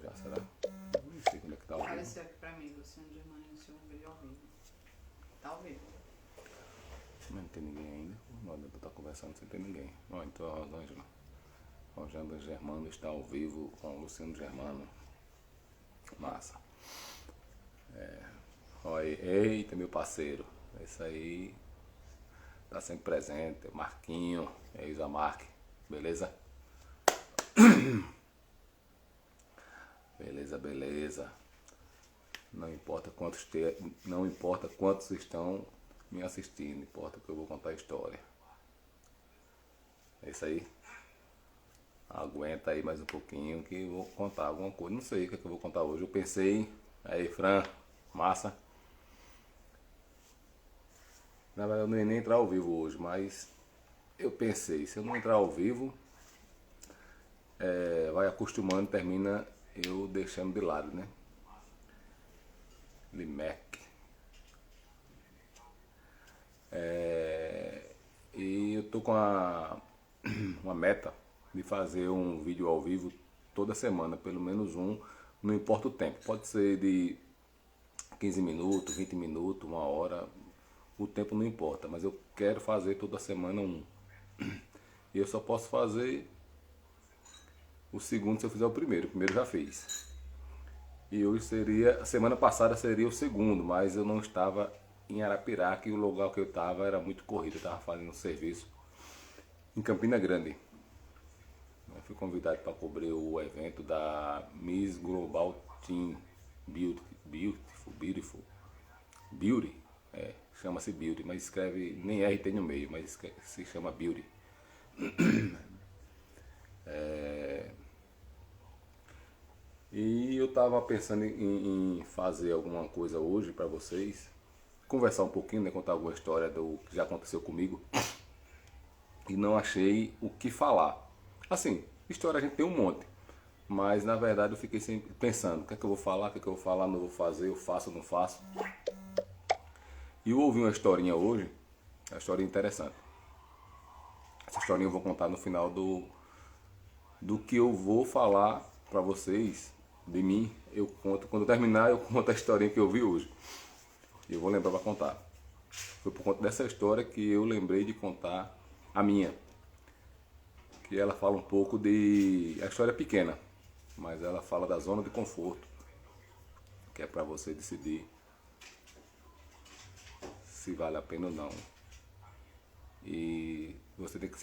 já, será? Não sei quando é que tá ao vivo. Apareceu aqui pra mim, Luciano Germano iniciou um vídeo ao vivo. Tá ao vivo. Mas não tem ninguém ainda. Não adianta estar conversando sem ter ninguém. Ó, então a Rosângela. Rosângela Germano está ao vivo com o Luciano Germano. Massa. Olha, eita, meu parceiro. Esse aí tá sempre presente. Marquinho, Isa Marque. Beleza? Beleza, beleza. Não importa não importa quantos estão me assistindo, importa que eu vou contar a história. É isso aí. Aguenta aí mais um pouquinho que eu vou contar alguma coisa. Não sei o que é que eu vou contar hoje. Eu pensei, aí Fran, massa. Na verdade eu não ia nem entrar ao vivo hoje, mas eu pensei, se eu não entrar ao vivo, vai acostumando, termina eu deixando de lado, né? Limec. E eu tô com uma meta de fazer um vídeo ao vivo toda semana, pelo menos um, não importa o tempo. Pode ser de 15 minutos, 20 minutos, uma hora, o tempo não importa, mas eu quero fazer toda semana um. E eu só posso fazer o segundo se eu fizer o primeiro eu já fiz. E hoje seria, semana passada seria o segundo, mas eu não estava em Arapiraca e o lugar que eu estava era muito corrido, eu estava fazendo um serviço em Campina Grande. Eu fui convidado para cobrir o evento da Miss Global Team Beauty, chama-se Beauty, mas escreve, nem RT no meio, mas se chama Beauty. E eu estava pensando em fazer alguma coisa hoje para vocês, conversar um pouquinho, né, contar alguma história do que já aconteceu comigo. E não achei o que falar. Assim, história a gente tem um monte. Mas na verdade eu fiquei sempre pensando, o que é que eu vou falar, o que é que eu vou falar, não vou fazer, eu faço, não faço. E eu ouvi uma historinha hoje, uma história interessante. Essa historinha eu vou contar no final do que eu vou falar pra vocês de mim. Eu conto, quando eu terminar eu conto a historinha que eu vi hoje. E eu vou lembrar pra contar. Foi por conta dessa história que eu lembrei de contar a minha. Que ela fala um pouco de... A história é pequena, mas ela fala da zona de conforto. Que é pra você decidir se vale a pena ou não. E você tem que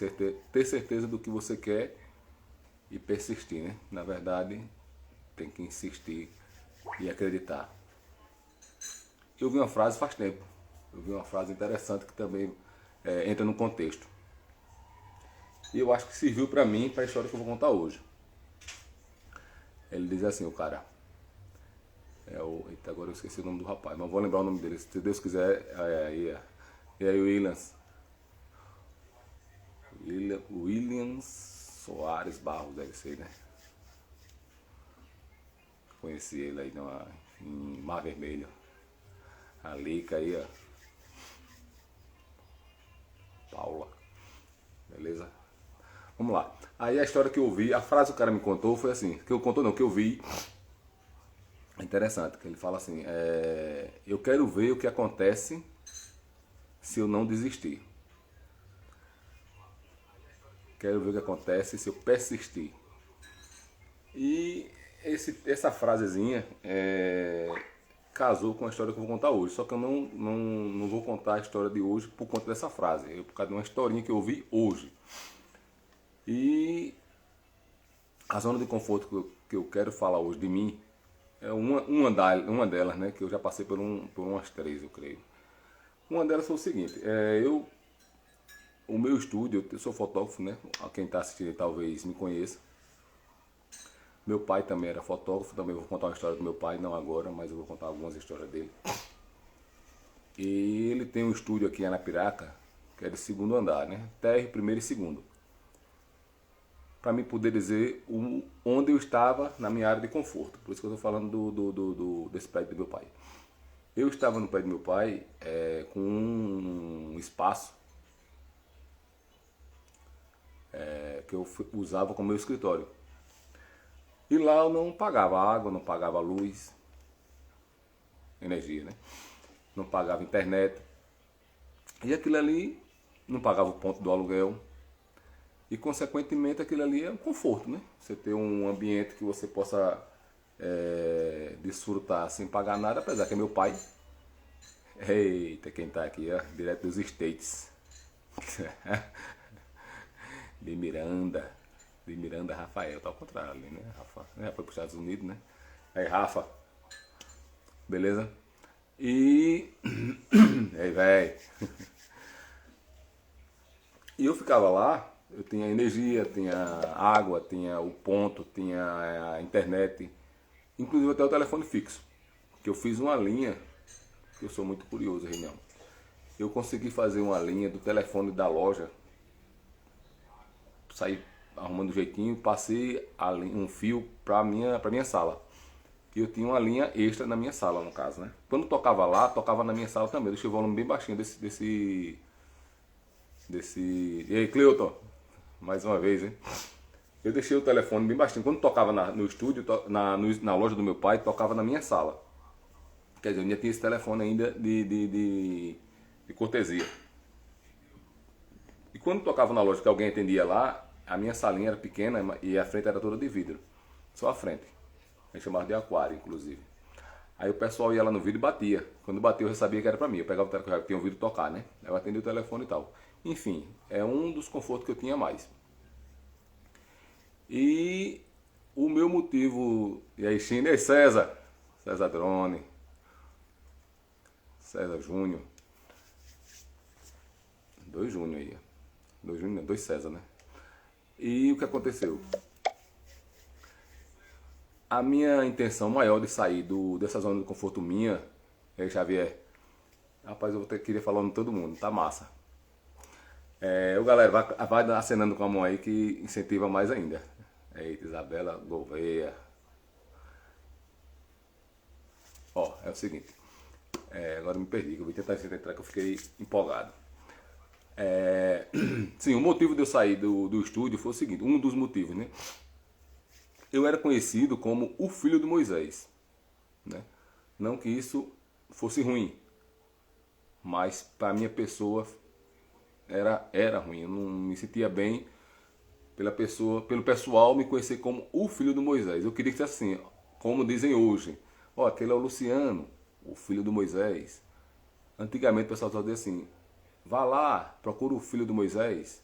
ter certeza do que você quer e persistir, né? Na verdade, tem que insistir e acreditar. Eu vi uma frase faz tempo. Eu vi uma frase interessante que também entra no contexto. E eu acho que serviu pra mim, pra história que eu vou contar hoje. Ele diz assim, o cara... Eita, agora eu esqueci o nome do rapaz, mas vou lembrar o nome dele. Se Deus quiser, é o Williams Soares Barros, deve ser, né? Conheci ele aí em Mar Vermelho. A Lica aí, ó. Paula. Beleza? Vamos lá. Aí a história que eu vi, a frase que o cara me contou foi assim, que eu vi. É interessante, que ele fala assim, eu quero ver o que acontece se eu não desistir. Quero ver o que acontece se eu persistir. E essa frasezinha casou com a história que eu vou contar hoje. Só que eu não vou contar a história de hoje por conta dessa frase. Por causa de uma historinha que eu vi hoje. E a zona de conforto que eu quero falar hoje de mim é uma delas, né? Que eu já passei por umas 3, eu creio. Uma delas foi o seguinte. O meu estúdio, eu sou fotógrafo, né? Quem está assistindo talvez me conheça. Meu pai também era fotógrafo, também vou contar uma história do meu pai, não agora, mas eu vou contar algumas histórias dele. E ele tem um estúdio aqui em Arapiraca, que é de 2º andar, né? Térreo, 1º e 2º. Para mim poder dizer onde eu estava na minha área de conforto. Por isso que eu estou falando desse prédio do meu pai. Eu estava no prédio do meu pai com um espaço que eu usava como meu escritório. E lá eu não pagava água, não pagava luz, energia, né? Não pagava internet. E aquilo ali não pagava o ponto do aluguel. E consequentemente aquilo ali é um conforto, né? Você ter um ambiente que você possa desfrutar sem pagar nada, apesar que é meu pai. Eita, quem tá aqui, ó, direto dos States. De Miranda. De Miranda, Rafael, tá ao contrário ali, né? Rafa, já foi para os Estados Unidos, né? Aí, Rafa, beleza? E. Aí, velho. E eu ficava lá, eu tinha energia, tinha água, tinha o ponto, tinha a internet, inclusive até o telefone fixo. Que eu fiz uma linha, que eu sou muito curioso, Reinão. Eu consegui fazer uma linha do telefone da loja, saí arrumando um jeitinho, passei um fio para minha sala. E eu tinha uma linha extra na minha sala, no caso, né? Quando tocava lá, tocava na minha sala também. Deixei o volume bem baixinho desse. E aí, Cleuton, mais uma vez, hein? Eu deixei o telefone bem baixinho. Quando tocava no estúdio, na loja do meu pai, tocava na minha sala. Quer dizer, eu ainda tinha esse telefone ainda de cortesia. E quando tocava na loja que alguém atendia lá, a minha salinha era pequena e a frente era toda de vidro. Só a frente. A gente chamava de aquário, inclusive. Aí o pessoal ia lá no vidro e batia. Quando batia eu já sabia que era pra mim. Eu pegava o telefone, já tinha ouvido tocar, né? Aí eu atendia o telefone e tal. Enfim, é um dos confortos que eu tinha mais. E o meu motivo... E aí, China, e aí, César? César Drone. César Júnior. 2 Júnior aí. 2 Júnior, 2 César, né? E o que aconteceu? A minha intenção maior de sair dessa zona de conforto minha, Xavier, rapaz, eu queria falar com todo mundo, tá massa. O galera, vai acenando com a mão aí que incentiva mais ainda. Eita, Isabela Gouveia. Ó, é o seguinte. Agora eu me perdi, que eu vou tentar entrar que eu fiquei empolgado. Sim, o motivo de eu sair do estúdio foi o seguinte, um dos motivos, né? Eu era conhecido como o filho de Moisés, né? Não que isso fosse ruim, mas para minha pessoa era ruim. Eu não me sentia bem pelo pessoal me conhecer como o filho de Moisés. Eu queria que fosse assim, como dizem hoje. Ó, aquele é o Luciano, o filho do Moisés. Antigamente o pessoal só dizia assim, vá lá, procura o filho do Moisés.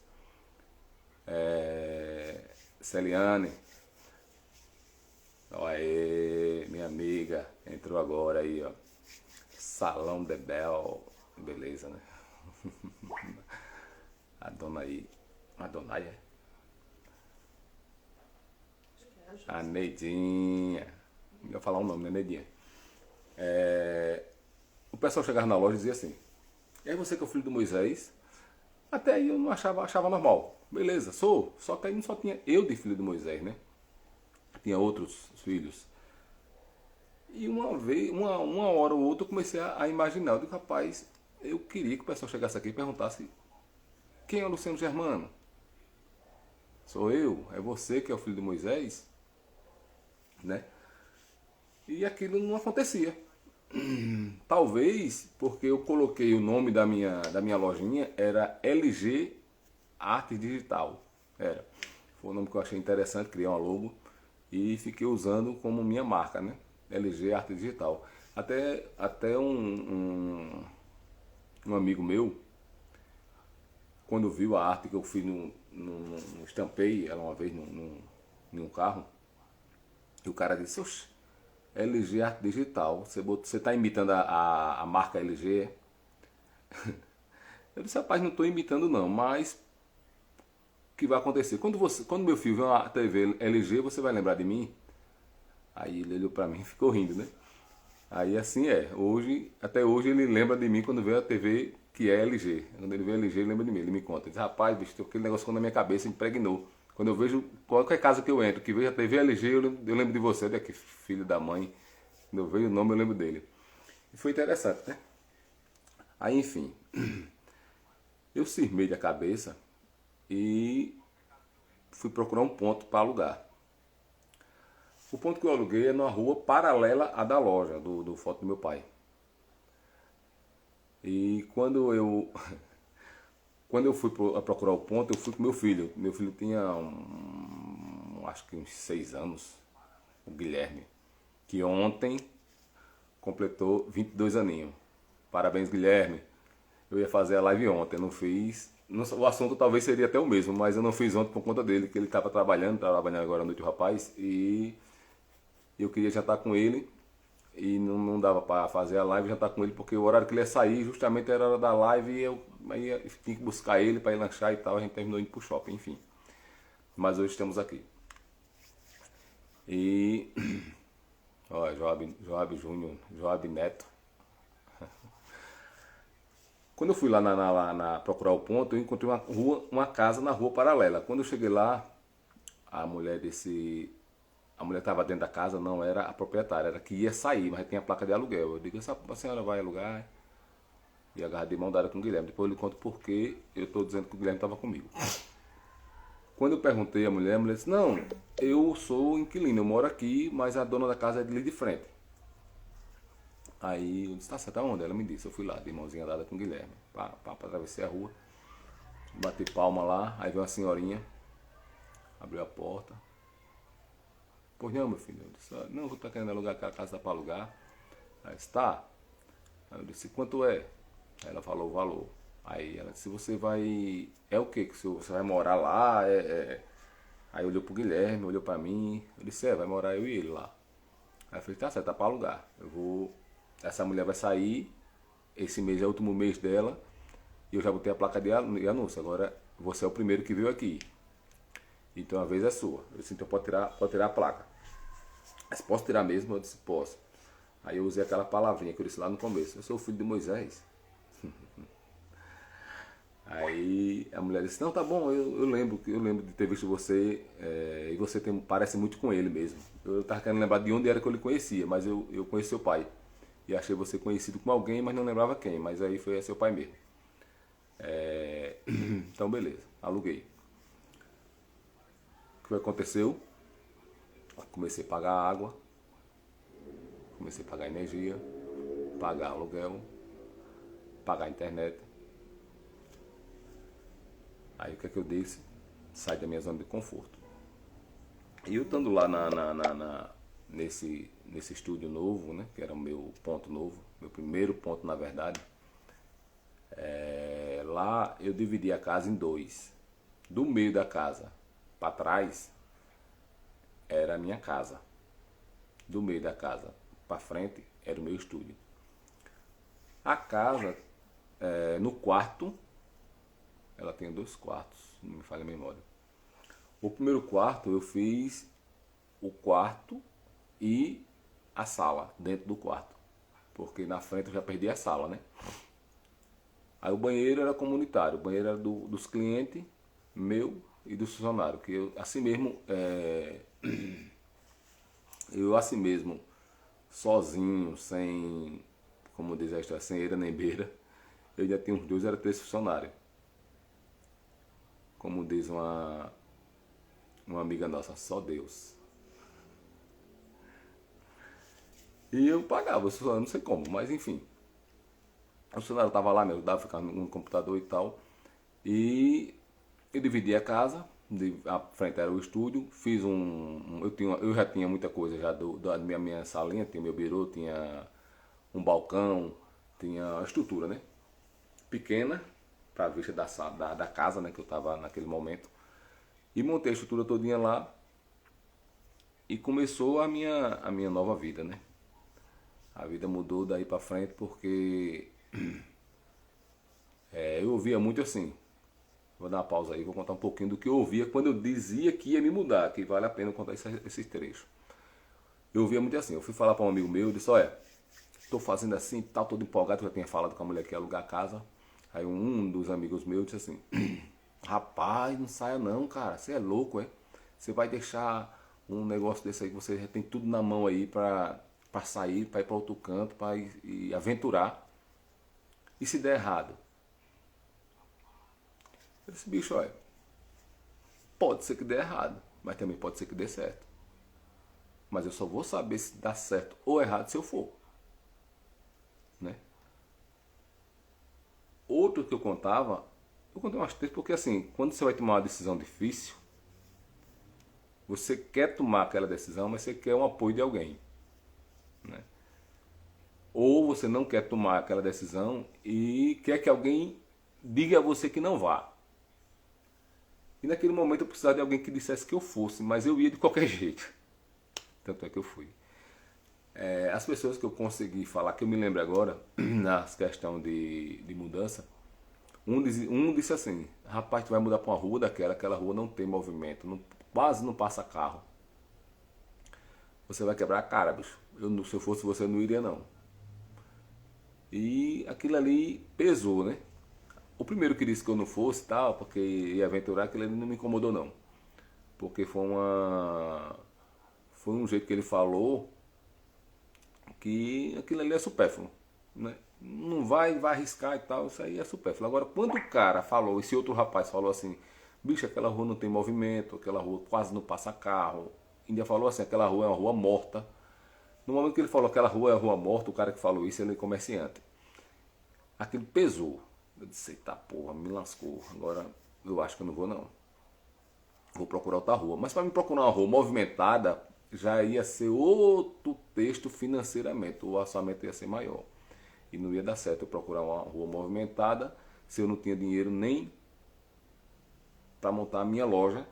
Celiane. Olha aí, minha amiga, entrou agora aí, ó. Salão de Bel, beleza, né? A dona aí, a dona aí, a Neidinha, não ia falar o nome, né, Neidinha? O pessoal chegava na loja e dizia assim, é você que é o filho do Moisés? Até aí eu não achava normal. Beleza, sou, só que aí não só tinha eu de filho do Moisés, né? Tinha outros filhos. E uma hora ou outra eu comecei a imaginar. Eu digo, rapaz, eu queria que o pessoal chegasse aqui e perguntasse quem é o Luciano Germano? Sou eu? É você que é o filho de Moisés? Né? E aquilo não acontecia. Talvez porque eu coloquei o nome da minha lojinha, era LG Arte Digital. Foi um nome que eu achei interessante, criei uma logo e fiquei usando como minha marca, né? LG Arte Digital. Até um amigo meu, quando viu a arte que eu fiz estampei ela uma vez num carro, e o cara disse, oxe, LG Arte Digital, você está imitando a marca LG? Eu disse, rapaz, não estou imitando não, mas o que vai acontecer? Quando meu filho vê uma TV LG, você vai lembrar de mim? Aí ele olhou para mim e ficou rindo, né? Aí assim até hoje ele lembra de mim quando vê a TV que é LG. Quando ele vê LG, ele lembra de mim, ele me conta. Ele diz, rapaz, bicho, aquele negócio ficou na minha cabeça, impregnou. Quando eu vejo qualquer casa que eu entro, que vejo a TV LG, eu lembro de você, daqui, filho da mãe. Quando eu vejo o nome, eu lembro dele. E foi interessante, né? Aí, enfim, eu cismei da cabeça e fui procurar um ponto para alugar. O ponto que eu aluguei é numa rua paralela à da loja, do foto do meu pai. E quando eu fui a procurar o ponto, eu fui com meu filho. Meu filho tinha, acho que uns 6 anos, o Guilherme, que ontem completou 22 aninhos. Parabéns, Guilherme. Eu ia fazer a live ontem, eu não fiz. O assunto talvez seria até o mesmo, mas eu não fiz ontem por conta dele, que ele estava trabalhando agora à noite o rapaz, e eu queria jantar com ele, e não dava para fazer a live e jantar com ele, porque o horário que ele ia sair justamente era a hora da live, e aí eu tinha que buscar ele para ir lanchar e tal, a gente terminou indo pro shopping, enfim. Mas hoje estamos aqui. E, ó, Joab Júnior, Joab Neto. Quando eu fui lá procurar o ponto, eu encontrei uma casa na rua paralela. Quando eu cheguei lá, a mulher estava dentro da casa, não era a proprietária, era que ia sair, mas tinha placa de aluguel. Eu digo, a senhora vai alugar? E agarrei de mão dada com o Guilherme. Depois eu lhe conto por que eu estou dizendo que o Guilherme estava comigo. Quando eu perguntei à mulher, a mulher disse, não, eu sou inquilino, eu moro aqui, mas a dona da casa é ali de frente. Aí eu disse, tá certo, aonde? Ela me disse, eu fui lá, de mãozinha dada com o Guilherme. Atravessei a rua, bati palma lá, aí veio uma senhorinha, abriu a porta. Pois não, meu filho. Eu disse, não, eu tô querendo alugar, aquela casa dá para alugar. Aí disse, tá. Aí eu disse, quanto é? Aí ela falou o valor. Aí ela disse, você vai... É o quê? Que você vai morar lá? Aí olhou pro Guilherme, olhou pra mim. Eu disse, vai morar eu e ele lá. Aí eu falei, tá certo, tá para alugar. Essa mulher vai sair, esse mês é o último mês dela, e eu já botei a placa de anúncio. Agora você é o primeiro que veio aqui. Então a vez é sua. Eu disse, então pode tirar a placa. Mas posso tirar mesmo? Eu disse, posso. Aí eu usei aquela palavrinha que eu disse lá no começo. Eu sou o filho de Moisés. Aí a mulher disse, não, tá bom, eu lembro de ter visto você, e você parece muito com ele mesmo. Eu estava querendo lembrar de onde era que eu lhe conhecia, mas eu conheci seu pai. E achei você conhecido com alguém, mas não lembrava quem. Mas aí foi seu pai mesmo. Então beleza, aluguei. O que aconteceu? Comecei a pagar água, comecei a pagar energia, pagar aluguel, pagar internet. Aí o que é que eu disse? Saí da minha zona de conforto. E eu estando lá nesse estúdio novo, né, que era o meu ponto novo, meu primeiro ponto na verdade, lá eu dividi a casa em dois. Do meio da casa para trás era a minha casa. Do meio da casa para frente era o meu estúdio. A casa, no quarto, ela tem 2 quartos, não me falha a memória. O primeiro quarto eu fiz o quarto e a sala dentro do quarto, porque na frente eu já perdi a sala, né? Aí o banheiro era comunitário, o banheiro era dos clientes, meu e do funcionário, que eu assim mesmo, sozinho, sem, como diz a história, sem eira nem beira, eu já tinha uns 2, era 3 funcionários. Como diz uma amiga nossa, só Deus. E eu pagava, não sei como, mas enfim. O funcionário estava lá, me ajudava a ficar no computador e tal. E eu dividi a casa, a frente era o estúdio, fiz eu já tinha muita coisa já da minha salinha, tinha meu birô, tinha um balcão, tinha a estrutura, né? Pequena, para a vista da casa, né, que eu estava naquele momento. E montei a estrutura todinha lá e começou a minha nova vida, né? A vida mudou daí para frente porque eu ouvia muito assim. Vou dar uma pausa aí, vou contar um pouquinho do que eu ouvia quando eu dizia que ia me mudar, que vale a pena contar esses trechos. Eu ouvia muito assim, eu fui falar para um amigo meu, eu disse, olha, estou fazendo assim, tal, todo empolgado, eu já tinha falado com a mulher que ia alugar a casa. Aí um dos amigos meus disse assim, rapaz, não saia não, cara, você é louco, é? Você vai deixar um negócio desse aí, que você já tem tudo na mão aí para sair, para ir para outro canto, para ir aventurar. E se der errado? Eu disse, bicho, olha, pode ser que dê errado, mas também pode ser que dê certo. mas eu só vou saber se dá certo ou errado se eu for, né? Outro que eu contei umas três, porque assim, quando você vai tomar uma decisão difícil, você quer tomar aquela decisão, mas você quer um apoio de alguém, né? Ou você não quer tomar aquela decisão e quer que alguém diga a você que não vá. E naquele momento eu precisava de alguém que dissesse que eu fosse, mas eu ia de qualquer jeito. Tanto é que eu fui. As pessoas que eu consegui falar, que eu me lembro agora, nas questões de mudança, um disse assim: rapaz, tu vai mudar para uma rua daquela, aquela rua não tem movimento, quase não passa carro. Você vai quebrar a cara, bicho. Se eu fosse você, não iria não. E aquilo ali pesou, né? O primeiro que disse que eu não fosse, tal, porque ia aventurar, aquilo ali não me incomodou não. Porque foi um jeito que ele falou que aquilo ali é supérfluo, né? Não vai arriscar e tal, isso aí é supérfluo. Agora, quando o cara falou, esse outro rapaz falou assim: bicho, aquela rua não tem movimento, aquela rua quase não passa carro. Ainda falou assim: aquela rua é uma rua morta. No momento que ele falou que aquela rua é uma rua morta, o cara que falou isso, ele é comerciante. Aquilo pesou. Eu disse: eita porra, me lascou. Agora eu acho que eu não vou não. Vou procurar outra rua. Mas para me procurar uma rua movimentada, já ia ser outro texto financeiramente. O orçamento ia ser maior. E não ia dar certo eu procurar uma rua movimentada se eu não tinha dinheiro nem para montar a minha loja.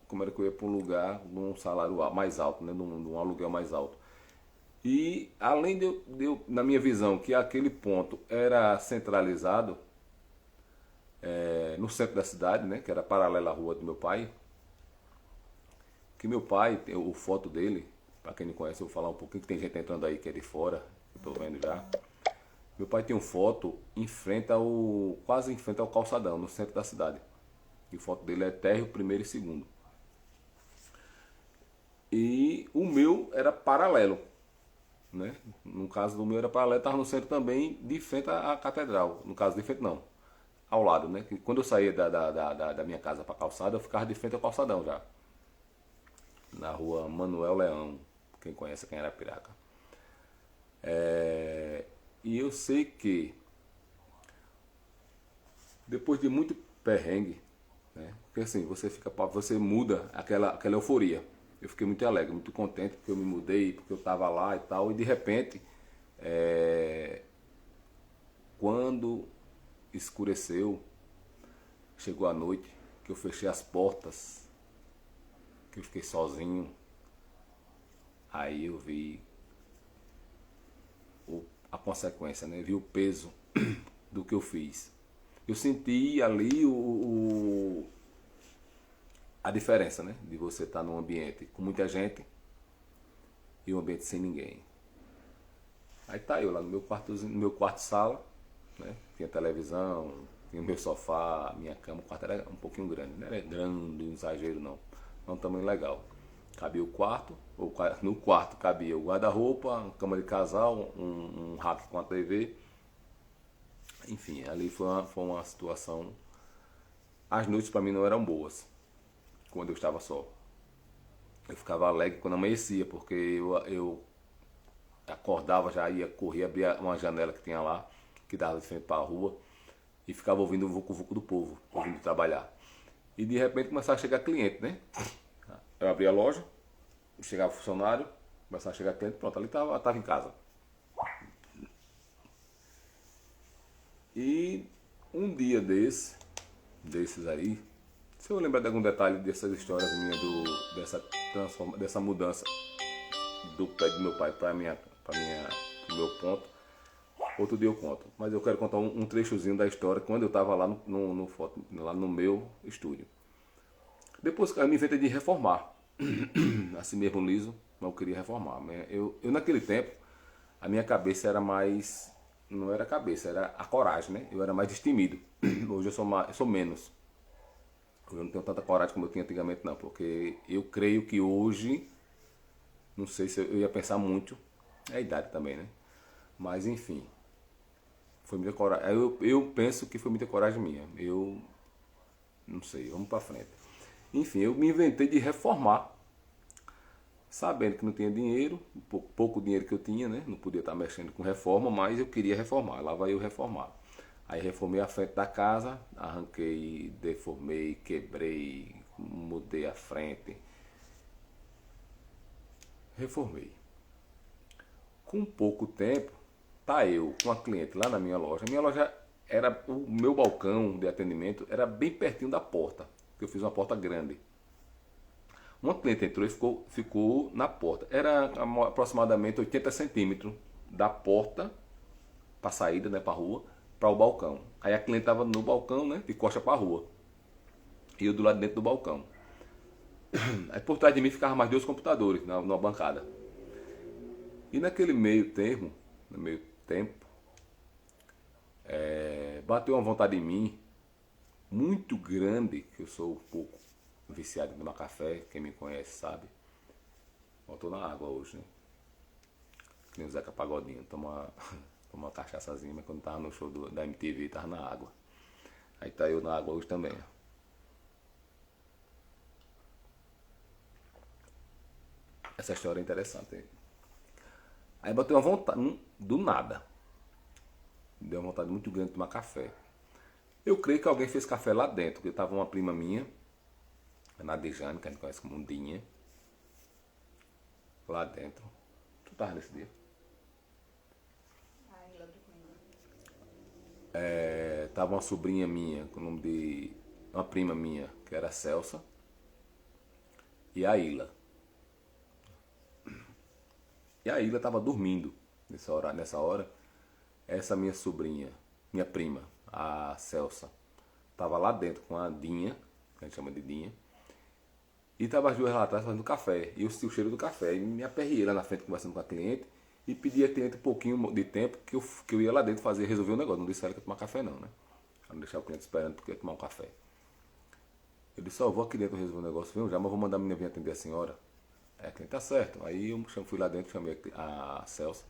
Como era que eu ia para um lugar num salário mais alto, né? num aluguel mais alto. E além de eu, na minha visão, que aquele ponto era centralizado no centro da cidade, né? Que era paralela à rua do meu pai. Que meu pai, tem o foto dele, para quem não conhece, eu vou falar um pouquinho, que tem gente entrando aí que é de fora, eu tô vendo já. Meu pai tem uma foto quase em frente ao calçadão, no centro da cidade. E a foto dele é térreo primeiro e segundo. E o meu era paralelo, né? No caso do meu era paralelo, estava no centro também, de frente à catedral. No caso, de frente não, ao lado, né? Que quando eu saía da minha casa para a calçada, eu ficava de frente ao calçadão já. Na rua Manuel Leão, quem conhece quem era Piraca. E eu sei que depois de muito perrengue, né? Porque assim, você muda aquela euforia. Eu fiquei muito alegre, muito contente porque eu me mudei, porque eu estava lá e tal, e de repente, quando escureceu, chegou a noite, que eu fechei as portas, que eu fiquei sozinho, aí eu vi a consequência, né? Vi o peso do que eu fiz. Eu senti ali a diferença, né? De você estar num ambiente com muita gente e um ambiente sem ninguém. Aí tá eu lá no meu quarto-sala, né? Tinha televisão, tinha o meu sofá, minha cama, o quarto era um pouquinho grande, não era grande, não exagero não. É um tamanho legal. Cabia o quarto, no quarto cabia o guarda-roupa, uma cama de casal, um rack com a TV. Enfim, ali foi uma situação. As noites para mim não eram boas, quando eu estava só. Eu ficava alegre quando amanhecia, porque eu acordava, já ia correr, abria uma janela que tinha lá, que dava de frente para a rua, e ficava ouvindo o vucu-vucu do povo, ouvindo trabalhar. E de repente começava a chegar cliente, né? Eu abria a loja, chegava funcionário, começava a chegar cliente, pronto, ali estava em casa. E um dia desses aí, se eu lembrar de algum detalhe dessas histórias minhas, dessa mudança do pé do meu pai para o meu ponto, outro dia eu conto. Mas eu quero contar um trechozinho da história quando eu estava lá lá no meu estúdio. Depois eu me inventei de reformar. Assim mesmo liso, mas eu queria reformar. Eu naquele tempo, a minha cabeça era mais... Não era a cabeça, era a coragem, né? Eu era mais destemido. Hoje eu sou menos. Hoje eu não tenho tanta coragem como eu tinha antigamente, não. Porque eu creio que hoje... Não sei se eu ia pensar muito. É a idade também, né? Mas enfim. Foi muita coragem. Eu penso que foi muita coragem minha. Eu... Não sei, vamos pra frente. Enfim, eu me inventei de reformar. Sabendo que não tinha dinheiro, pouco dinheiro que eu tinha, né? Não podia estar mexendo com reforma, mas eu queria reformar. Lá vai eu reformar. Aí reformei a frente da casa, arranquei, deformei, quebrei, mudei a frente. Reformei. Com pouco tempo, tá eu com a cliente lá na minha loja. Minha loja era, o meu balcão de atendimento era bem pertinho da porta, que eu fiz uma porta grande. Uma cliente entrou e ficou na porta. Era aproximadamente 80 centímetros da porta para saída, né, para rua, para o balcão. Aí a cliente estava no balcão, né, de costa para a rua. E eu do lado de dentro do balcão. Aí por trás de mim ficavam mais dois computadores na bancada. E naquele meio termo, no meio tempo, bateu uma vontade em mim muito grande, que eu sou um pouco viciado em tomar café, quem me conhece sabe. Eu tô na água hoje, né? Que nem o Zeca Pagodinho, toma uma cachaçazinha, mas quando tava no show da MTV tava na água. Aí tá eu na água hoje também. Essa história é interessante. Hein? Aí bateu uma vontade, do nada. Me deu uma vontade muito grande de tomar café. Eu creio que alguém fez café lá dentro, porque tava uma prima minha, a Nadejane, que a gente conhece como Dinha, lá dentro. Tu tava nesse dia? A Ilha do Cunha. Tava uma sobrinha minha, com o nome de uma prima minha, que era a Celsa, e a Ilha. E a Ilha estava dormindo nessa hora. Essa minha sobrinha, minha prima, a Celsa, estava lá dentro com a Dinha, que a gente chama de Dinha, e estava as duas lá atrás fazendo café. E eu senti o cheiro do café. E me aperriei lá na frente conversando com a cliente e pedi a cliente um pouquinho de tempo que eu ia lá dentro resolver o negócio. Não disse a ela que ia tomar café não, né? Pra não deixar o cliente esperando porque ia tomar um café. Eu disse, vou aqui dentro resolver o negócio, venho já, mas vou mandar a menina vir atender a senhora. Aí a cliente, tá certo. Aí eu fui lá dentro, chamei a Celsa.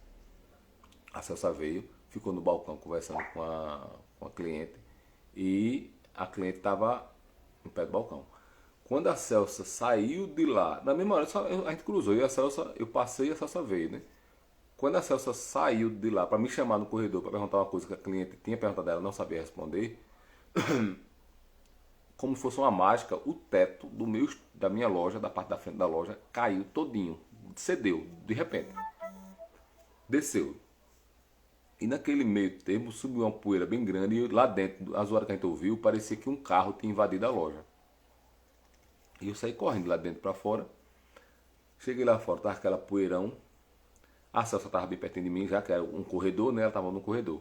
A Celsa veio, ficou no balcão conversando com a cliente. E a cliente estava no pé do balcão. Quando a Celsa saiu de lá, na mesma hora a gente cruzou e a Celsa, eu passei e a Celsa veio, né? Quando a Celsa saiu de lá para me chamar no corredor para perguntar uma coisa que a cliente tinha perguntado dela, não sabia responder, como se fosse uma mágica, o teto da minha loja, da parte da frente da loja, caiu todinho, cedeu, de repente. Desceu. E naquele meio tempo subiu uma poeira bem grande e lá dentro, as horas que a gente ouviu, parecia que um carro tinha invadido a loja. E eu saí correndo lá dentro para fora. Cheguei lá fora, tava aquela poeirão. A Celsa estava bem pertinho de mim, já que era um corredor, né? Ela estava no corredor.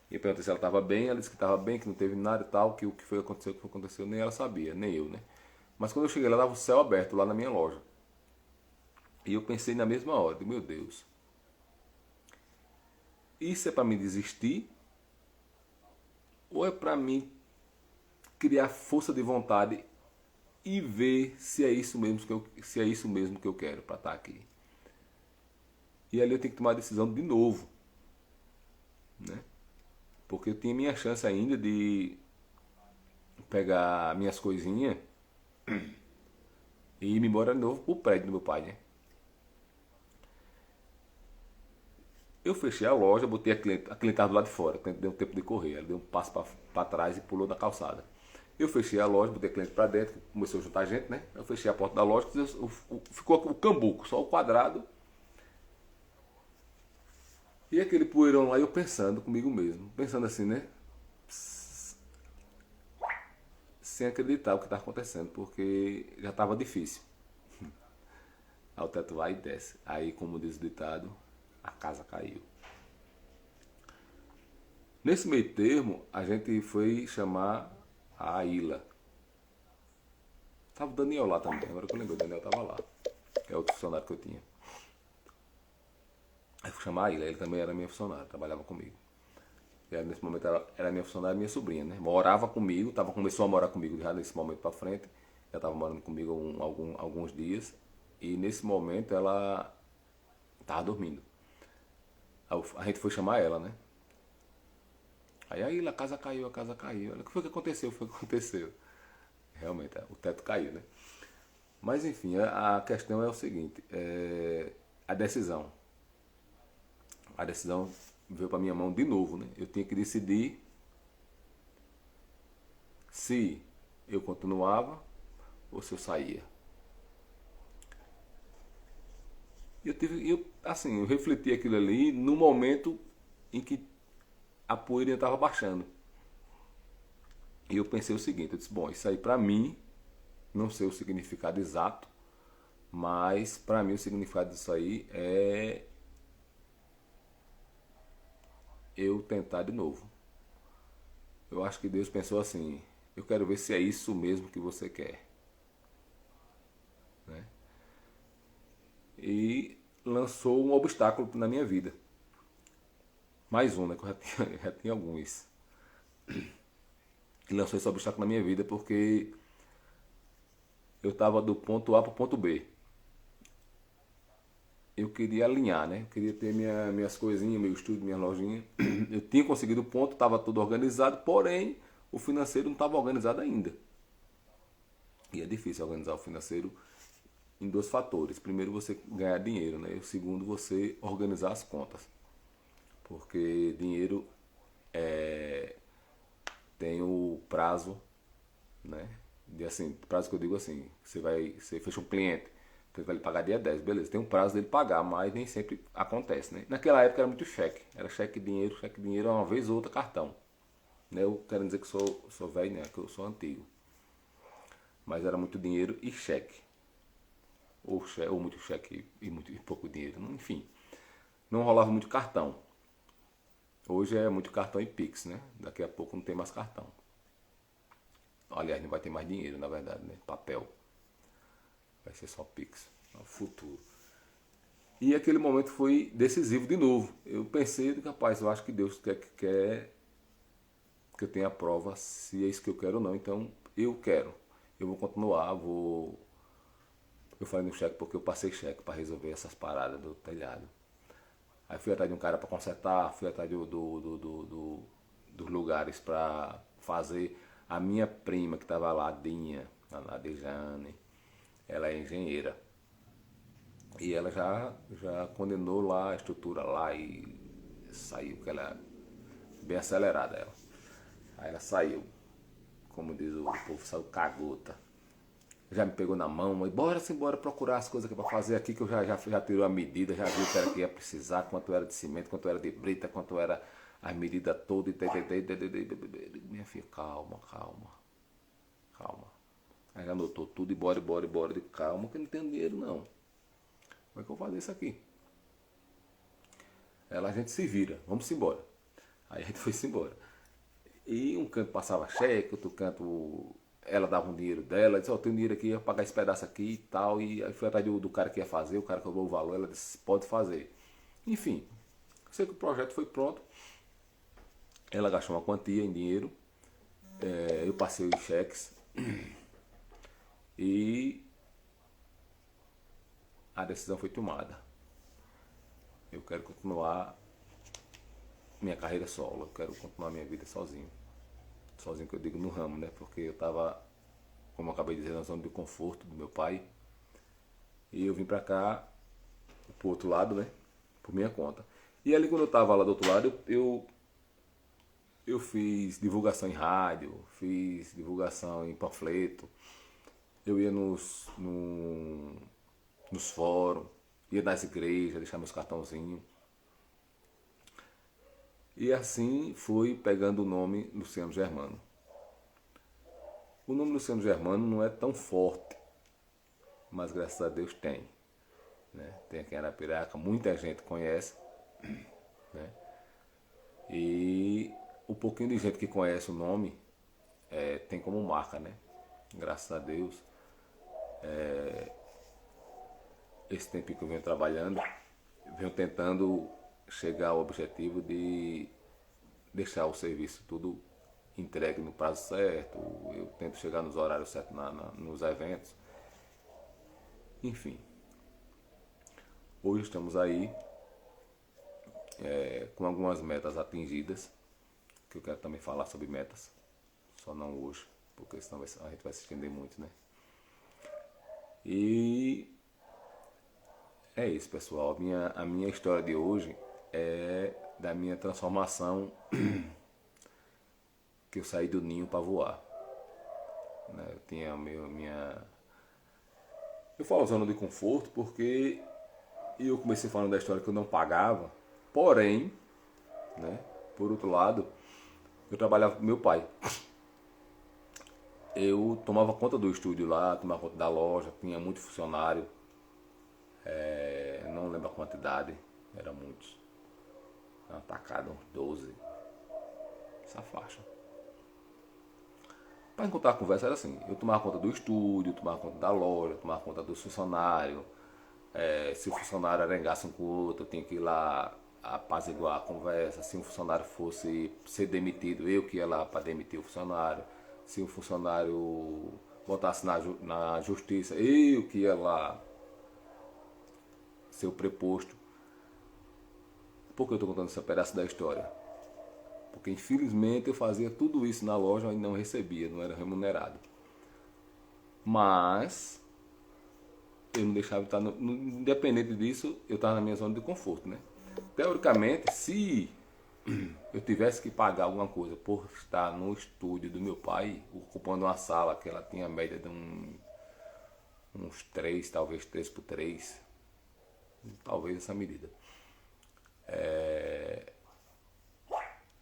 E eu perguntei se ela estava bem, ela disse que estava bem, que não teve nada e tal, que o que foi aconteceu, nem ela sabia, nem eu, né? Mas quando eu cheguei lá, estava o céu aberto lá na minha loja. E eu pensei na mesma hora, meu Deus, isso é para me desistir? Ou é para mim criar força de vontade e ver se é isso mesmo que eu quero para estar aqui? E ali eu tenho que tomar a decisão de novo, né? Porque eu tinha minha chance ainda de pegar minhas coisinhas e ir embora de novo pro prédio do meu pai, né? Eu fechei a loja, botei a cliente estava do lado de fora, a cliente deu um tempo de correr, ela deu um passo para trás e pulou na calçada. Eu fechei a loja, botei a cliente para dentro, começou a juntar gente, né? Eu fechei a porta da loja, ficou o cambuco, só o quadrado. E aquele poeirão lá, eu pensando comigo mesmo, pensando assim, né? Sem acreditar o que estava acontecendo, porque já estava difícil. Aí o teto vai e desce. Aí, como diz o ditado, a casa caiu. Nesse meio termo, a gente foi chamar a Ilha. Tava o Daniel lá também, agora que eu lembrei, o Daniel tava lá. É outro funcionário que eu tinha. Aí fui chamar a Ilha, ele também era minha funcionária, trabalhava comigo. E aí, nesse momento era minha funcionária e minha sobrinha, né? Morava comigo, começou a morar comigo já nesse momento pra frente. Já estava morando comigo alguns dias. E nesse momento ela tava dormindo. Aí a gente foi chamar ela, né? Aí a casa caiu, Olha, o que foi que aconteceu? Realmente, o teto caiu, né? Mas enfim, a questão é o seguinte, a decisão. A decisão veio para minha mão de novo, né? Eu tinha que decidir se eu continuava ou se eu saía. Eu refleti aquilo ali no momento em que a poeira estava baixando. E eu pensei o seguinte, eu disse, bom, isso aí para mim, não sei o significado exato, mas para mim o significado disso aí é eu tentar de novo. Eu acho que Deus pensou assim, eu quero ver se é isso mesmo que você quer. Né? E lançou um obstáculo na minha vida. Mais um, né? Que eu já tinha alguns. E lançou esse obstáculo na minha vida porque eu estava do ponto A para o ponto B. Eu queria alinhar, né? Eu queria ter minhas coisinhas, meu estúdio, minha lojinha. Eu tinha conseguido o ponto, estava tudo organizado, porém o financeiro não estava organizado ainda. E é difícil organizar o financeiro em dois fatores. Primeiro, você ganhar dinheiro, né? E o segundo, você organizar as contas. Porque dinheiro tem o prazo, né? De assim, prazo que eu digo assim, você fecha um cliente, que ele vai lhe pagar dia 10, beleza, tem um prazo dele pagar, mas nem sempre acontece, né? Naquela época era muito cheque, era cheque dinheiro uma vez ou outra cartão. Né? Eu quero dizer que sou velho, né? Que eu sou antigo. Mas era muito dinheiro e cheque. Ou muito cheque e pouco dinheiro, enfim. Não rolava muito cartão. Hoje é muito cartão e Pix, né? Daqui a pouco não tem mais cartão. Aliás, não vai ter mais dinheiro, na verdade, né? Papel. Vai ser só Pix no futuro. E aquele momento foi decisivo de novo. Eu pensei, rapaz, eu acho que Deus quer que eu tenha a prova se é isso que eu quero ou não. Então, eu quero. Eu vou continuar, vou... Eu falei no cheque porque eu passei cheque para resolver essas paradas do telhado. Aí fui atrás de um cara para consertar, fui atrás dos lugares para fazer. A minha prima que estava lá, a Dejane, ela é engenheira. E ela já condenou lá a estrutura lá e saiu, que ela é bem acelerada ela. Aí ela saiu, como diz o povo, saiu cagota. Já me pegou na mão, mas bora procurar as coisas que para fazer aqui, que eu já tirou a medida, já vi o que era que ia precisar, quanto era de cimento, quanto era de brita, quanto era a medida toda. Minha filha, calma. Aí ela anotou tudo e bora, de calma, que eu não tenho dinheiro não. Como é que eu vou fazer isso aqui? A gente se vira, vamos embora. Aí a gente foi-se embora. E um canto passava cheque, outro canto ela dava um dinheiro dela, disse, tem um dinheiro aqui, eu vou pagar esse pedaço aqui e tal. E aí foi atrás do cara que ia fazer, o cara cobrou o valor, ela disse, pode fazer. Enfim, sei que o projeto foi pronto. Ela gastou uma quantia em dinheiro, eu passei os cheques e a decisão foi tomada. Eu quero continuar minha carreira solo, eu quero continuar minha vida sozinho. Sozinho que eu digo no ramo, né? Porque eu estava, como eu acabei de dizer, na zona de conforto do meu pai. E eu vim pra cá, pro outro lado, né? Por minha conta. E ali quando eu estava lá do outro lado, eu fiz divulgação em rádio, fiz divulgação em panfleto. Eu ia nos fóruns, ia nas igrejas, deixar meus cartãozinhos. E assim fui pegando o nome Luciano Germano. O nome Luciano Germano não é tão forte, mas graças a Deus tem. Né? Tem aqui em Arapiraca, muita gente conhece. Né? E o pouquinho de gente que conhece o nome tem como marca, né? Graças a Deus. Esse tempo que eu venho trabalhando, venho tentando chegar ao objetivo de deixar o serviço tudo entregue no prazo certo. Eu tento chegar nos horários certos nos eventos. Enfim, hoje estamos aí com algumas metas atingidas, que eu quero também falar sobre metas, só não hoje, porque senão a gente vai se estender muito, né? E é isso, pessoal. A minha história de hoje é da minha transformação que eu saí do ninho para voar. Né? Eu tinha minha... Eu falo zona de conforto porque eu comecei falando da história que eu não pagava. Porém, né, por outro lado, eu trabalhava com meu pai. Eu tomava conta do estúdio lá, tomava conta da loja, tinha muito funcionário. Não lembro a quantidade, era muitos. Uma tacada, uns 12. Essa faixa. Para encontrar a conversa era assim, eu tomava conta do estúdio, tomava conta da loja, tomava conta dos funcionários. Se o funcionário arengasse um com o outro, eu tinha que ir lá apaziguar a conversa. Se um funcionário fosse ser demitido, eu que ia lá para demitir o funcionário. Se o funcionário botasse na justiça, eu que ia lá ser o preposto. Por que eu estou contando esse pedaço da história? Porque infelizmente eu fazia tudo isso na loja e não recebia, não era remunerado. Mas eu não deixava de estar, independente disso, eu estava na minha zona de conforto, né? Teoricamente, se eu tivesse que pagar alguma coisa por estar no estúdio do meu pai, ocupando uma sala que ela tinha a média de uns 3, talvez 3 por 3, talvez essa medida,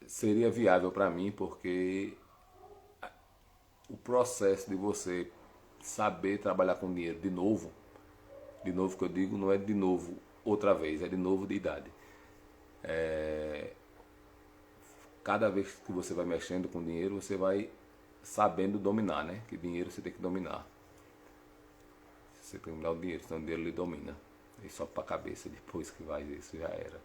seria viável para mim, porque o processo de você saber trabalhar com dinheiro de novo que eu digo, não é de novo outra vez, é de novo de idade. Cada vez que você vai mexendo com dinheiro, você vai sabendo dominar, né? Que dinheiro você tem que dominar. Você tem que dominar o dinheiro, senão o dinheiro lhe domina. E só para a cabeça, depois que vai, isso já era.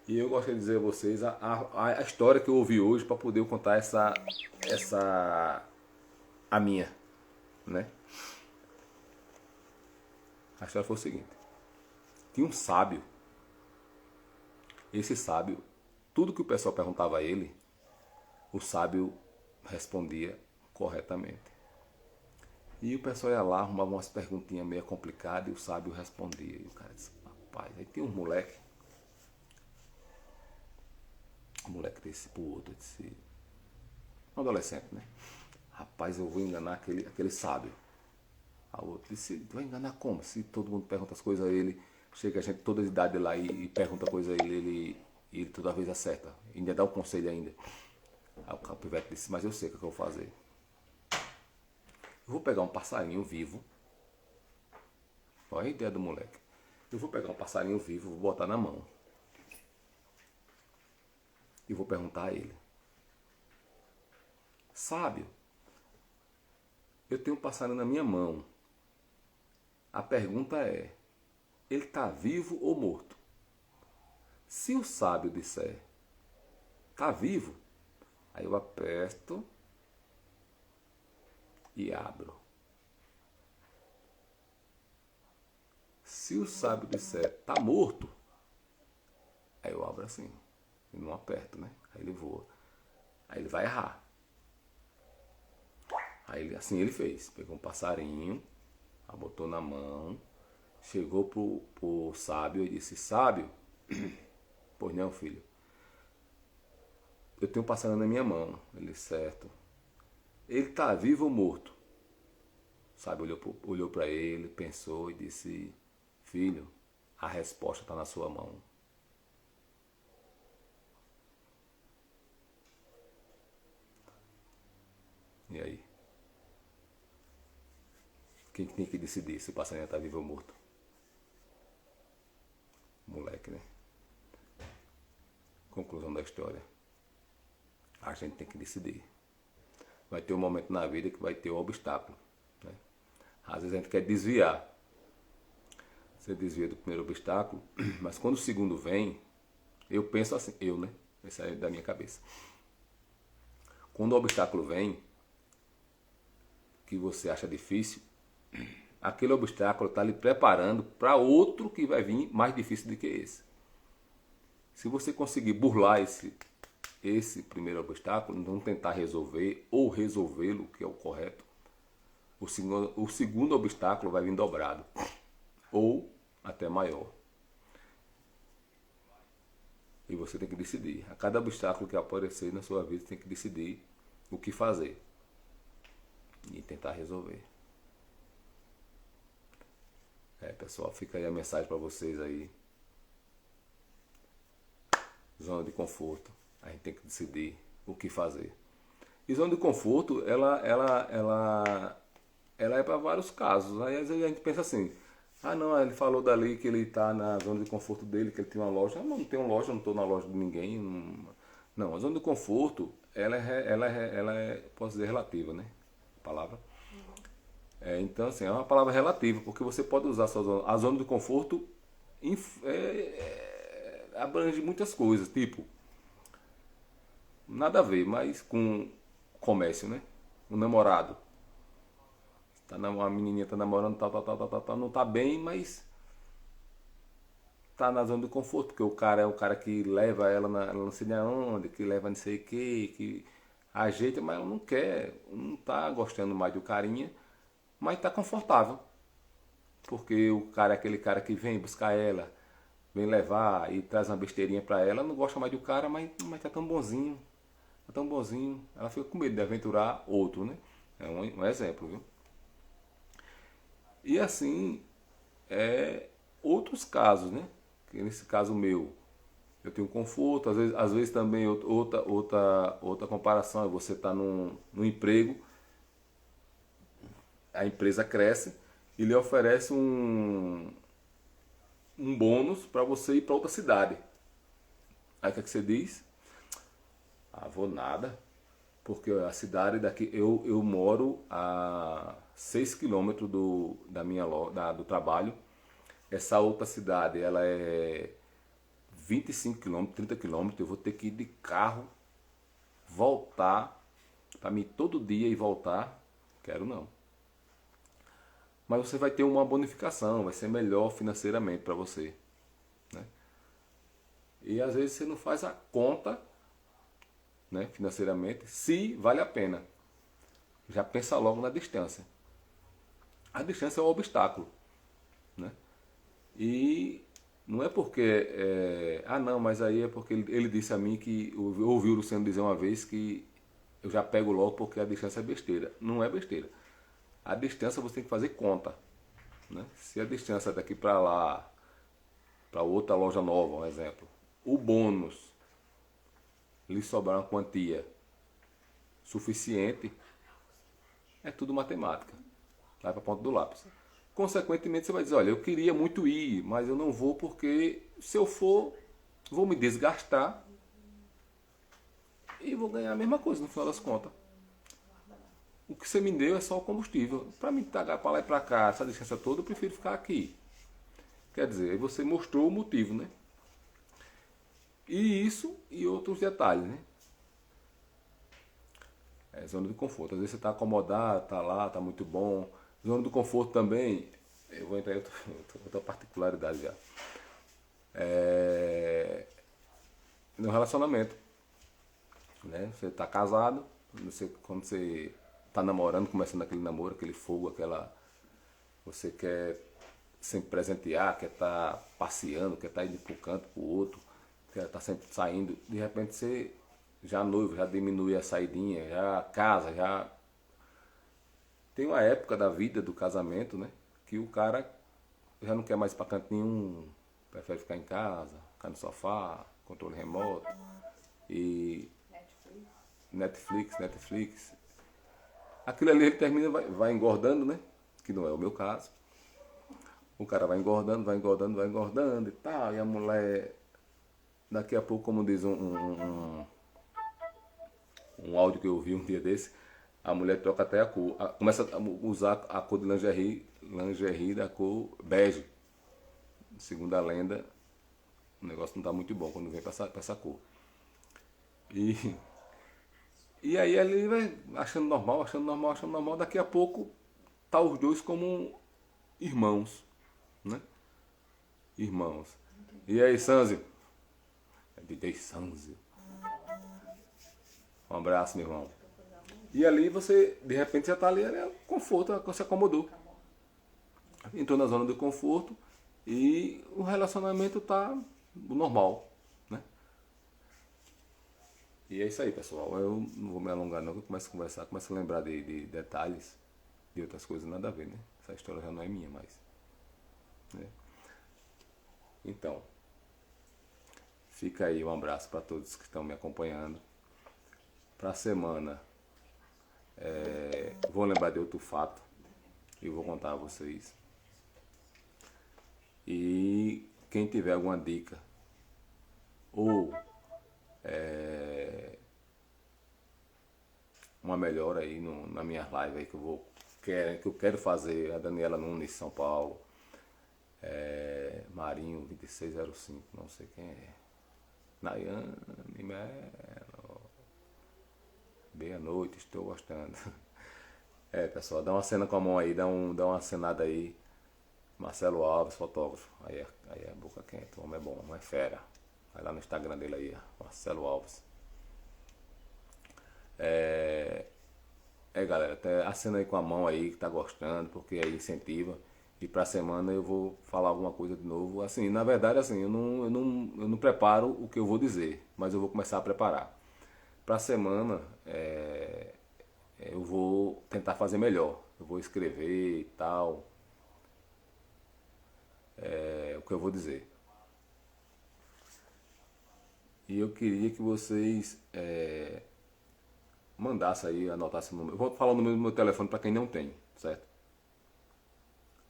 E eu gostaria de dizer a vocês a história que eu ouvi hoje para poder contar a minha, né? A história foi o seguinte. Tinha um sábio. Esse sábio, tudo que o pessoal perguntava a ele, o sábio respondia corretamente. E o pessoal ia lá, arrumava umas perguntinhas meio complicadas e o sábio respondia. E o cara disse, rapaz, aí tem um moleque disse pro outro, disse, um adolescente, né? Rapaz, eu vou enganar aquele sábio. A outro disse, vai enganar como? Se todo mundo pergunta as coisas a ele, chega a gente toda a idade lá e pergunta coisa a ele toda vez acerta. Ainda dá o conselho ainda. Aí o pivete disse, mas eu sei o que eu vou fazer. Eu vou pegar um passarinho vivo. Olha a ideia do moleque. Eu vou pegar um passarinho vivo, vou botar na mão. E vou perguntar a ele. Sábio, eu tenho um passarinho na minha mão. A pergunta é, ele está vivo ou morto? Se o sábio disser, está vivo, aí eu aperto e abro. Se o sábio disser, está morto, aí eu abro assim, e não aperto, né? Aí ele voa. Aí ele vai errar. Aí assim ele fez, pegou um passarinho, botou na mão, chegou pro sábio e disse, sábio, pois não, filho, eu tenho um passarinho na minha mão. Ele, certo. Ele está vivo ou morto? O sábio olhou para ele, pensou e disse, filho, a resposta está na sua mão. E aí? Quem tem que decidir se o passarinho está vivo ou morto? Moleque, né? Conclusão da história. A gente tem que decidir. Vai ter um momento na vida que vai ter um obstáculo, né? Às vezes a gente quer desviar. Você desvia do primeiro obstáculo, mas quando o segundo vem, eu penso assim, né? Isso é da minha cabeça. Quando o obstáculo vem, que você acha difícil, aquele obstáculo está lhe preparando para outro que vai vir mais difícil do que esse. Se você conseguir burlar esse primeiro obstáculo, não tentar resolver ou resolvê-lo, que é o correto, o segundo obstáculo vai vir dobrado ou até maior. E você tem que decidir. A cada obstáculo que aparecer na sua vida, você tem que decidir o que fazer e tentar resolver. Pessoal, fica aí a mensagem para vocês aí. Zona de conforto. A gente tem que decidir o que fazer. E zona de conforto, ela é para vários casos. Aí às vezes a gente pensa assim, ah não, ele falou dali que ele está na zona de conforto dele, que ele tem uma loja. Não tenho loja, não estou na loja de ninguém. Não, a zona de conforto, ela é, posso dizer, relativa, né? A palavra. Então assim, é uma palavra relativa, porque você pode usar a zona de conforto abrange muitas coisas, tipo, nada a ver, mas com comércio, né? Um namorado. Uma menininha tá namorando, não tá bem, mas tá na zona de conforto, porque o cara é o cara que leva ela não sei de onde, que leva não sei o que ajeita, mas ela não quer, não tá gostando mais do carinha, mas tá confortável. Porque o cara é aquele cara que vem buscar ela, vem levar e traz uma besteirinha pra ela, não gosta mais do cara, mas tá tão bonzinho. Tá tão bonzinho. Ela fica com medo de aventurar outro, né? É um exemplo, viu? E assim, outros casos, né? Que nesse caso meu, eu tenho conforto, às vezes também outra comparação é você estar num emprego, a empresa cresce e lhe oferece um bônus para você ir para outra cidade. Aí o que é que você diz? Ah, vou nada, porque a cidade daqui, eu moro a 6 quilômetros da minha do trabalho. Essa outra cidade, ela é 25 quilômetros, 30 quilômetros. Eu vou ter que ir de carro, voltar, para mim todo dia e voltar. Quero não. Mas você vai ter uma bonificação, vai ser melhor financeiramente para você, né? E às vezes você não faz a conta, né, financeiramente, se vale a pena. Já pensa logo na distância. A distância é um obstáculo, né? E não é porque não, mas aí é porque ele disse a mim que eu ouvi o Luciano dizer uma vez que eu já pego logo porque a distância é besteira. Não é besteira. A distância você tem que fazer conta, né? Se a distância daqui para lá, para outra loja nova, um exemplo, o bônus lhe sobrar uma quantia suficiente, é tudo matemática. Vai para a ponta do lápis. Consequentemente, você vai dizer, olha, eu queria muito ir, mas eu não vou porque se eu for, vou me desgastar e vou ganhar a mesma coisa no final das contas. O que você me deu é só o combustível. Para mim pagar para lá e para cá, essa distância toda, eu prefiro ficar aqui. Quer dizer, aí você mostrou o motivo, né? E isso e outros detalhes, né? Zona de conforto. Às vezes você está acomodado, está lá, está muito bom. Zona de conforto também, eu vou entrar em outra particularidade já. No relacionamento, né? Você está casado, quando você está namorando, começando aquele namoro, aquele fogo, você quer sempre presentear, quer estar passeando, quer estar indo para um canto, para o outro, quer estar sempre saindo. De repente você já noivo, já diminui a saidinha, já casa, já... Tem uma época da vida do casamento, né, que o cara já não quer mais ir para canto nenhum, prefere ficar em casa, ficar no sofá, controle remoto e Netflix. Aquilo ali ele termina, vai engordando, né, que não é o meu caso. O cara vai engordando e tal, e a mulher, daqui a pouco, como diz um áudio que eu ouvi um dia desse, a mulher troca até a cor, começa a usar a cor de lingerie da cor bege. Segundo a lenda, o negócio não está muito bom quando vem para essa cor. E aí ele vai achando normal, daqui a pouco tá os dois como irmãos, né? Irmãos. E aí, Sanzio? É DJ Sanzio. Um abraço, meu irmão. E ali você, de repente, já está ali, é conforto, você acomodou. Entrou na zona do conforto e o relacionamento está normal, né? E é isso aí, pessoal. Eu não vou me alongar não, que eu começo a conversar, começo a lembrar de detalhes, de outras coisas, nada a ver, né? Essa história já não é minha mais. Né? Então, fica aí um abraço para todos que estão me acompanhando. Para a semana, vou lembrar de outro fato e vou contar a vocês. E quem tiver alguma dica ou uma melhora aí na minha live aí que eu quero fazer, a Daniela Nunes, São Paulo, Marinho 2605, não sei quem é, Nayane Melo, meia-noite, estou gostando. Pessoal, dá uma cena com a mão aí, dá uma acenada aí. Marcelo Alves, fotógrafo, aí é boca quente, o homem é bom, o homem é fera. Vai lá no Instagram dele aí, Marcelo Alves. Galera, até acena aí com a mão aí que tá gostando, porque aí incentiva. E pra semana eu vou falar alguma coisa de novo. Assim, na verdade, assim, eu não preparo o que eu vou dizer, mas eu vou começar a preparar. Pra semana, eu vou tentar fazer melhor. Eu vou escrever e tal. O que eu vou dizer. E eu queria que vocês mandassem aí, anotassem o número. Eu vou falar o número do meu telefone para quem não tem, certo?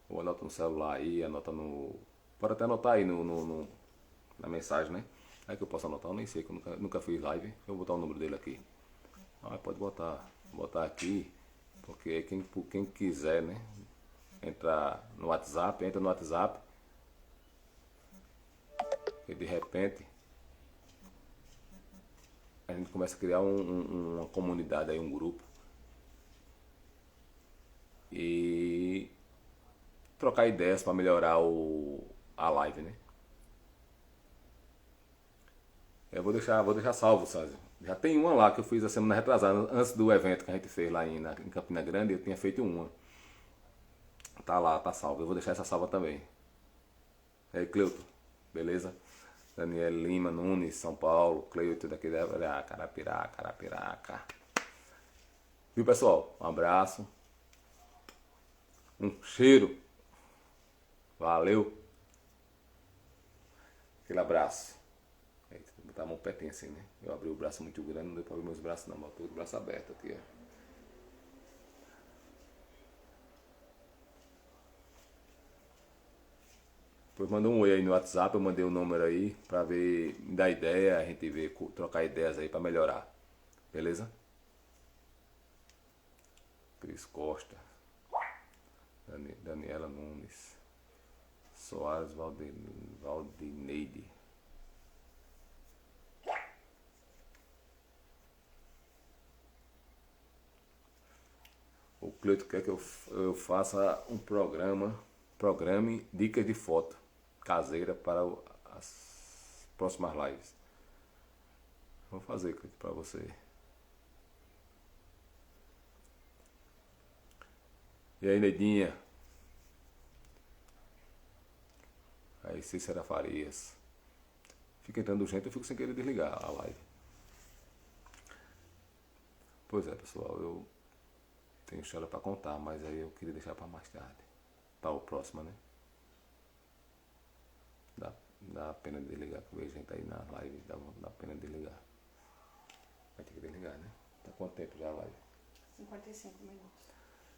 Ou anota no celular aí, anota no. Pode até anotar aí na mensagem, né? É que eu posso anotar, eu nem sei, que eu nunca fiz live. Eu vou botar o número dele aqui. Pode botar aqui, porque quem quiser, né? Entrar no WhatsApp, entra no WhatsApp. E de repente a gente começa a criar uma comunidade aí, um grupo. E trocar ideias para melhorar a live, né? Eu vou deixar salvo, sabe? Já tem uma lá que eu fiz a semana retrasada, antes do evento que a gente fez lá em Campina Grande, eu tinha feito uma. Tá lá, tá salva. Eu vou deixar essa salva também. E aí, Cleuto, beleza? Daniel Lima Nunes, São Paulo, Cleuto daqui da Carapiraca. Viu, pessoal? Um abraço. Um cheiro. Valeu. Aquele abraço. Eita, vou botar a mão pertinho assim, né? Eu abri o braço muito grande, não deu pra ver meus braços não, mas eu tô com o braço aberto aqui, ó. Depois manda um oi aí no WhatsApp, eu mandei o número aí pra ver, me dar ideia, a gente ver, trocar ideias aí pra melhorar. Beleza? Cris Costa. Daniela Nunes. Soares Valdineide. O Cleiton quer que eu faça um programe dicas de foto caseira para as próximas lives. Vou fazer, Cleiton, para você. E aí, Neidinha? Aí, Cícera Farias. Fica entrando gente, eu fico sem querer desligar a live. Pois é, pessoal, eu tenho história para contar, mas aí eu queria deixar para mais tarde. Para o próximo, né? Dá pena de desligar, que eu vejo gente aí na live, dá pena de desligar. Vai ter que desligar, né? Tá quanto tempo já a live? 55 minutos.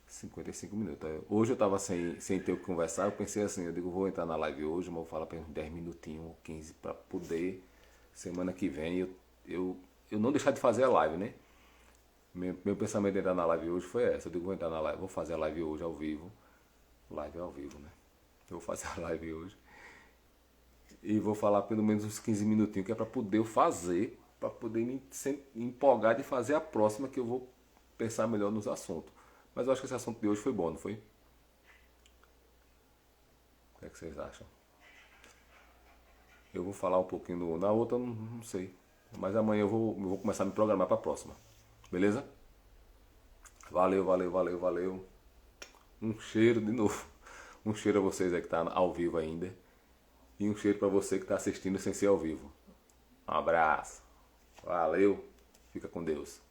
55 minutos. Hoje eu tava sem ter o que conversar, eu pensei assim, eu digo, vou entrar na live hoje, mas vou falar para uns 10 minutinhos ou 15 para poder, semana que vem, eu não deixar de fazer a live, né? Meu pensamento de entrar na live hoje foi essa, eu digo, vou entrar na live, vou fazer a live hoje ao vivo. Live ao vivo, né? Eu vou fazer a live hoje. E vou falar pelo menos uns 15 minutinhos, que é para poder fazer, para poder me empolgar de fazer a próxima, que eu vou pensar melhor nos assuntos. Mas eu acho que esse assunto de hoje foi bom, não foi? O que é que vocês acham? Eu vou falar um pouquinho na outra, não sei. Mas amanhã eu vou começar a me programar para a próxima. Beleza? Valeu, valeu, valeu, valeu. Um cheiro de novo. Um cheiro a vocês aí que tá ao vivo ainda. E um cheiro para você que está assistindo sem ser ao vivo. Um abraço. Valeu. Fica com Deus.